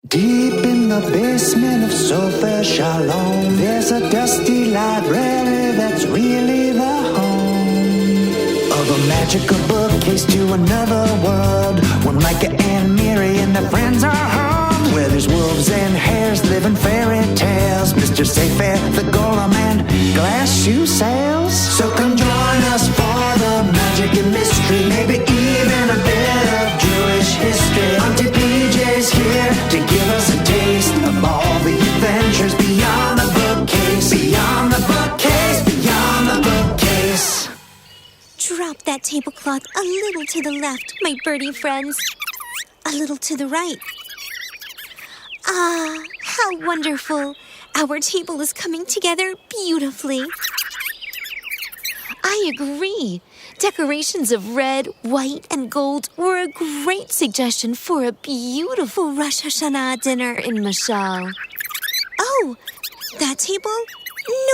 Deep in the basement of Saifair Shalom, there's a dusty library that's really the home of a magical bookcase to another world, where Micah and Miri and their friends are home, where there's wolves and hares living fairy tales, Mr. Saifair, the Golem, and glass shoe sales. So come join us for the magic and mystery, maybe even a bit of Jewish history. Auntie PJ's here to give us a taste of all the adventures beyond the bookcase, beyond the bookcase, beyond the bookcase. Drop that tablecloth a little to the left, my birdie friends. A little to the right. Ah, how wonderful. Our table is coming together beautifully. I agree. Decorations of red, white, and gold were a great suggestion for a beautiful Rosh Hashanah dinner in Mashal. Oh, that table?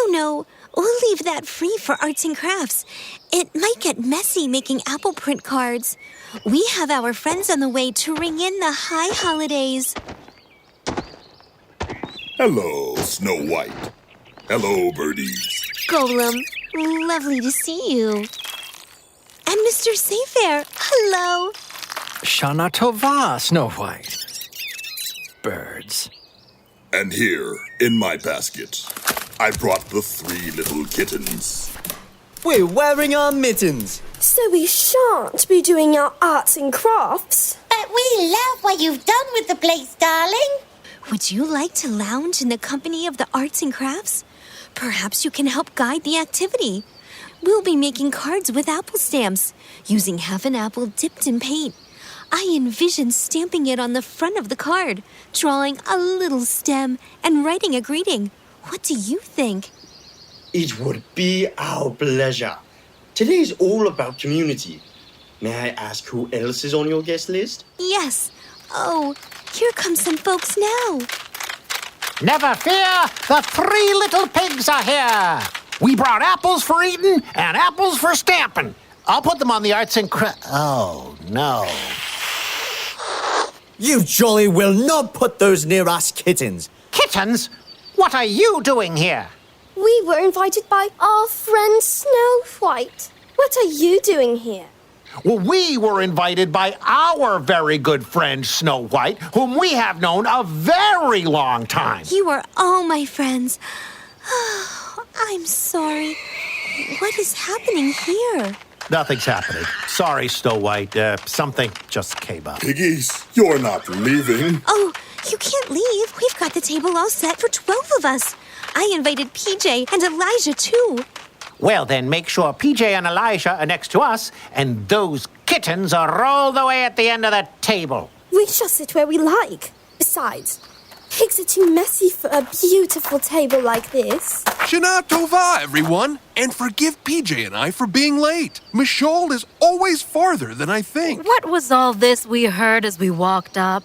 No. We'll leave that free for arts and crafts. It might get messy making apple print cards. We have our friends on the way to ring in the high holidays. Hello, Snow White. Hello, birdies. Golem, lovely to see you. And Mr. Saifair, hello. Shana Tova, Snow White. Birds. And here, in my basket, I brought the 3 little kittens. We're wearing our mittens. So we shan't be doing our arts and crafts. But we love what you've done with the place, darling. Would you like to lounge in the company of the arts and crafts? Perhaps you can help guide the activity. We'll be making cards with apple stamps, using half an apple dipped in paint. I envision stamping it on the front of the card, drawing a little stem, and writing a greeting. What do you think? It would be our pleasure. Today is all about community. May I ask who else is on your guest list? Yes. Oh, here come some folks now. Never fear, the 3 little pigs are here. We brought apples for eating and apples for stamping. I'll put them on the arts and Oh, no. You jolly will not put those near us kittens. Kittens? What are you doing here? We were invited by our friend Snow White. What are you doing here? Well, we were invited by our very good friend, Snow White, whom we have known a very long time. You are all my friends. I'm sorry. What is happening here? Nothing's happening. Sorry, Snow White. Something just came up. Piggies, you're not leaving. Oh, you can't leave. We've got the table all set for 12 of us. I invited PJ and Elijah, too. Well, then make sure PJ and Elijah are next to us, and those kittens are all the way at the end of the table. We shall sit where we like. Besides, pigs are too messy for a beautiful table like this. Shana Tova, everyone, and forgive PJ and I for being late. Michelle is always farther than I think. What was all this we heard as we walked up?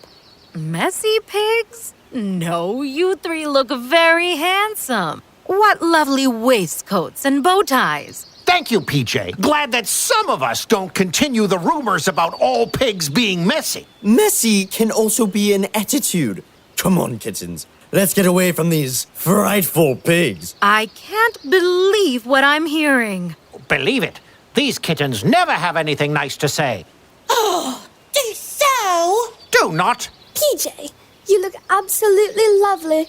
Messy pigs? No, you 3 look very handsome. What lovely waistcoats and bow ties. Thank you, PJ. Glad that some of us don't continue the rumors about all pigs being messy. Messy can also be an attitude. Come on, kittens. Let's get away from these frightful pigs. I can't believe what I'm hearing. Believe it. These kittens never have anything nice to say. Oh, do so. Do not. PJ, you look absolutely lovely.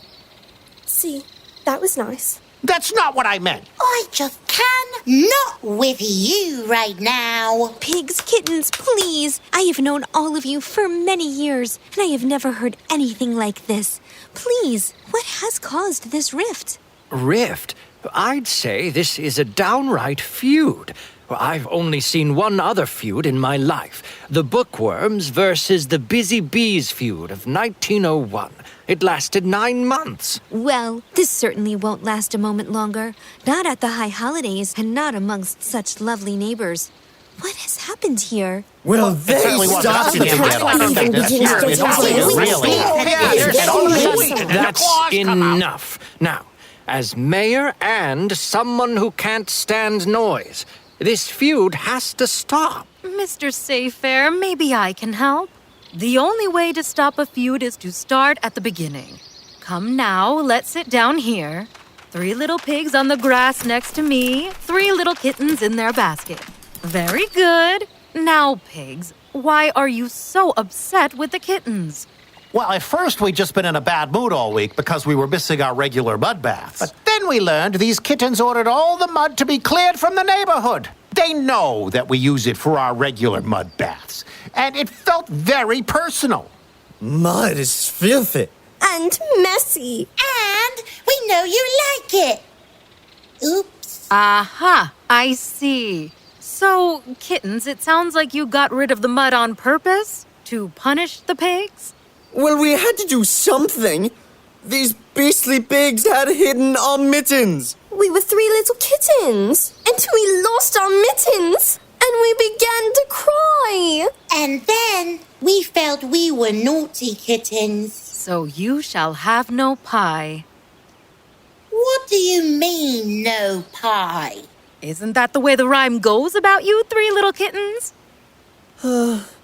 See, that was nice. That's not what I meant. I just cannot with you right now. Pigs, kittens, please. I have known all of you for many years, and I have never heard anything like this. Please, what has caused this rift? Rift? I'd say this is a downright feud. I've only seen one other feud in my life. The Bookworms versus the Busy Bees feud of 1901. It lasted 9 months. Well, this certainly won't last a moment longer. Not at the high holidays and not amongst such lovely neighbors. What has happened here? Well, they started That's enough. Now, as mayor and someone who can't stand noise, this feud has to stop. Mr. Saifair, maybe I can help. The only way to stop a feud is to start at the beginning. Come now, let's sit down here. 3 little pigs on the grass next to me, 3 little kittens in their basket. Very good. Now, pigs, why are you so upset with the kittens? Well, at first we'd just been in a bad mood all week because we were missing our regular mud baths. But then we learned these kittens ordered all the mud to be cleared from the neighborhood. They know that we use it for our regular mud baths. And it felt very personal. Mud is filthy. And messy. And we know you like it. Oops. Aha, I see. So, kittens, it sounds like you got rid of the mud on purpose? To punish the pigs? Well, we had to do something. These beastly pigs had hidden our mittens. We were 3 little kittens. And we lost our mittens. And we began to cry. And then we felt we were naughty kittens. So you shall have no pie. What do you mean, no pie? Isn't that the way the rhyme goes about you 3 little kittens?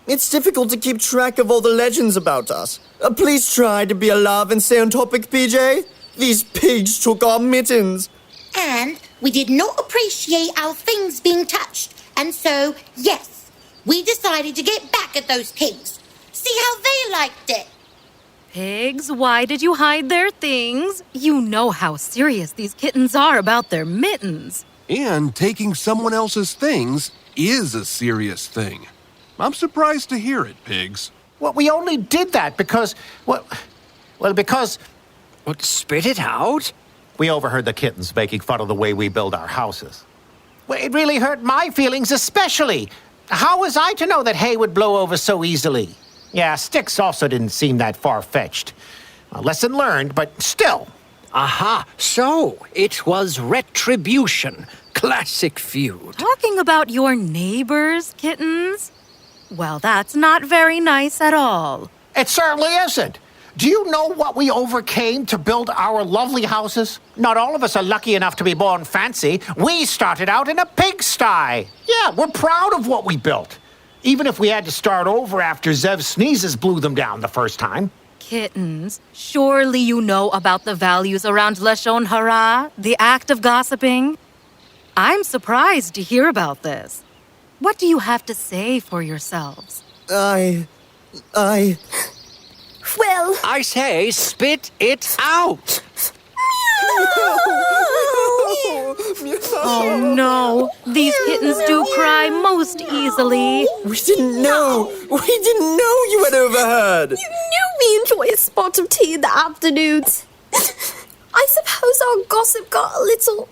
It's difficult to keep track of all the legends about us. Please try to be alive and stay on topic, PJ. These pigs took our mittens. And we did not appreciate our things being touched. And so, yes, we decided to get back at those pigs. See how they liked it. Pigs, why did you hide their things? You know how serious these kittens are about their mittens. And taking someone else's things is a serious thing. I'm surprised to hear it, pigs. Well, we only did that because, because What, spit it out? we overheard the kittens making fun of the way we build our houses. Well, it really hurt my feelings especially. How was I to know that hay would blow over so easily? Yeah, sticks also didn't seem that far-fetched. A lesson learned, but still. Aha, so it was retribution. Classic feud. Talking about your neighbors, kittens? Well, that's not very nice at all. It certainly isn't. Do you know what we overcame to build our lovely houses? Not all of us are lucky enough to be born fancy. We started out in a pigsty. Yeah, we're proud of what we built. Even if we had to start over after Zev's sneezes blew them down the first time. Kittens, surely you know about the values around Lashon Hara, the act of gossiping? I'm surprised to hear about this. What do you have to say for yourselves? Well, I say, spit it out. Oh no, these kittens do cry most easily. We didn't know. We didn't know you had overheard. you knew we enjoy a spot of tea in the afternoons. I suppose our gossip got a little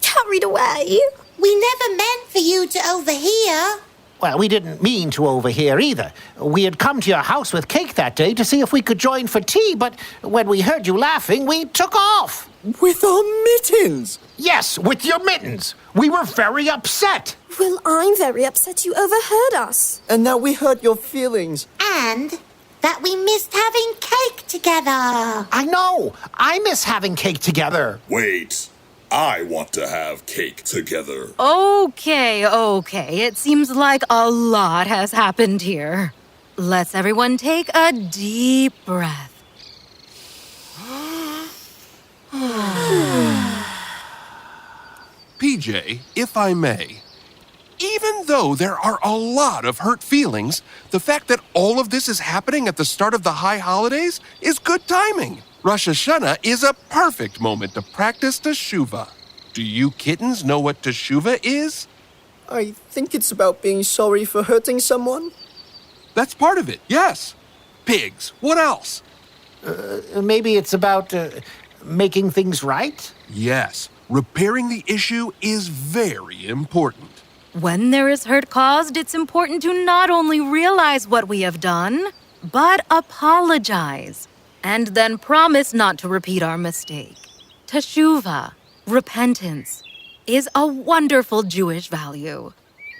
carried away. We never meant for you to overhear. Well, we didn't mean to overhear either. We had come to your house with cake that day to see if we could join for tea, but when we heard you laughing, we took off. With our mittens. Yes, with your mittens. We were very upset. Well, I'm very upset you overheard us. And now we hurt your feelings. And that we missed having cake together. I know. I miss having cake together. Wait. I want to have cake together. Okay. It seems like a lot has happened here. Let's everyone take a deep breath. PJ, if I may, even though there are a lot of hurt feelings, the fact that all of this is happening at the start of the high holidays is good timing. Rosh Hashanah is a perfect moment to practice teshuvah. Do you kittens know what teshuvah is? I think it's about being sorry for hurting someone. That's part of it, yes. Pigs, what else? Maybe it's about making things right? Yes, repairing the issue is very important. When there is hurt caused, it's important to not only realize what we have done, but apologize. And then promise not to repeat our mistake. Teshuvah, repentance, is a wonderful Jewish value.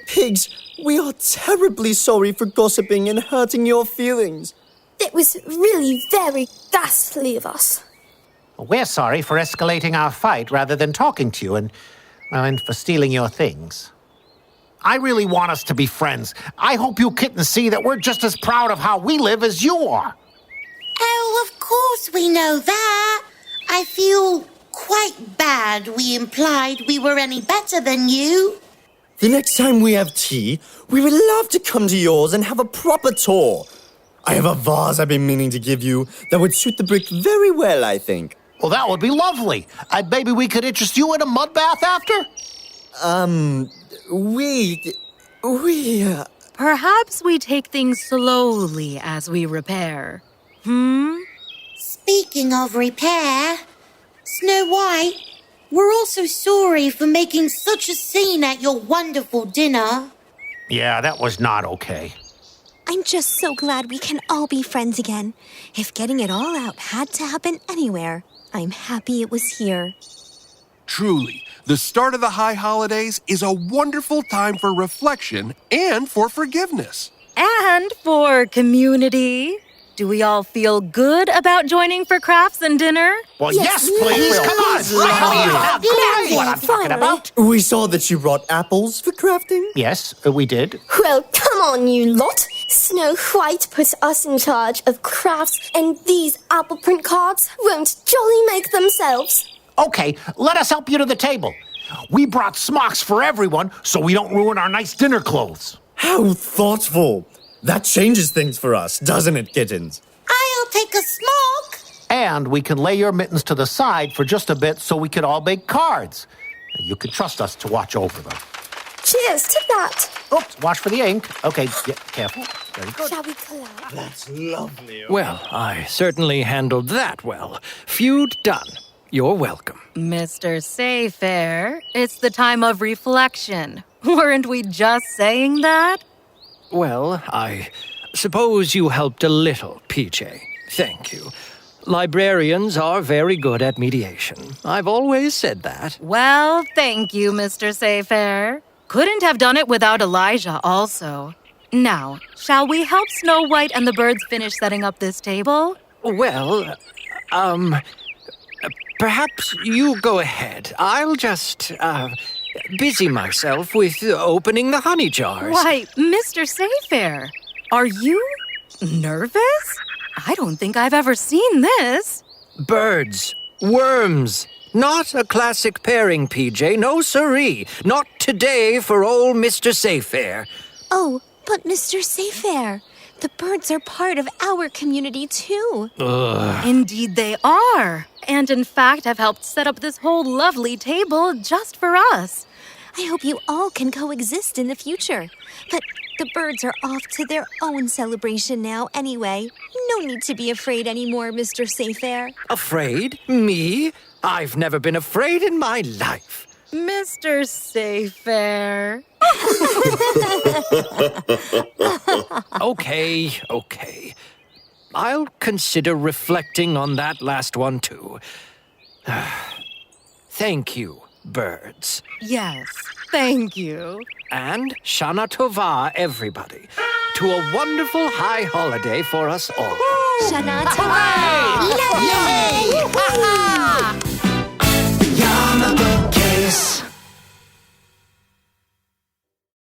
Pigs, we are terribly sorry for gossiping and hurting your feelings. It was really very ghastly of us. We're sorry for escalating our fight rather than talking to you and for stealing your things. I really want us to be friends. I hope you kittens see that we're just as proud of how we live as you are. Oh, of course we know that. I feel quite bad we implied we were any better than you. The next time we have tea, we would love to come to yours and have a proper tour. I have a vase I've been meaning to give you that would suit the brick very well, I think. Well, that would be lovely. Maybe we could interest you in a mud bath after? Perhaps we take things slowly as we repair. Speaking of repair, Snow White, we're also sorry for making such a scene at your wonderful dinner. Yeah, that was not okay. I'm just so glad we can all be friends again. If getting it all out had to happen anywhere, I'm happy it was here. Truly, the start of the high holidays is a wonderful time for reflection and for forgiveness. And for community. Do we all feel good about joining for crafts and dinner? Well, yes, please. Come on. That's what I'm talking about. We saw that you brought apples for crafting. Yes, we did. Well, come on, you lot. Snow White put us in charge of crafts, and these apple print cards won't jolly make themselves. Okay, let us help you to the table. We brought smocks for everyone so we don't ruin our nice dinner clothes. How thoughtful. That changes things for us, doesn't it, kittens? I'll take a smock. And we can lay your mittens to the side for just a bit so we can all make cards. You can trust us to watch over them. Cheers to that. Oops, watch for the ink. Okay, careful. Very good. Shall we clap? That's lovely. Well, I certainly handled that well. Feud done. You're welcome. Mr. Saifair, it's the time of reflection. Weren't we just saying that? Well, I suppose you helped a little, PJ. Thank you. Librarians are very good at mediation. I've always said that. Well, thank you, Mr. Saifair. Couldn't have done it without Elijah also. Now, shall we help Snow White and the birds finish setting up this table? Well, perhaps you go ahead. I'll just, busy myself with opening the honey jars. Why, Mr. Saifair, are you nervous? I don't think I've ever seen this. Birds, worms. Not a classic pairing, PJ. No siree. Not today for old Mr. Saifair. Oh, but Mr. Saifair, the birds are part of our community too. Ugh. Indeed they are. And in fact have helped set up this whole lovely table just for us. I hope you all can coexist in the future. But the birds are off to their own celebration now anyway. No need to be afraid anymore, Mr. Saifair. Afraid? Me? I've never been afraid in my life. Mr. Saifair. Okay. I'll consider reflecting on that last one, too. Thank you, birds. Yes, thank you. And Shana Tova, everybody, to a wonderful high holiday for us all. Shana Tova! Yay!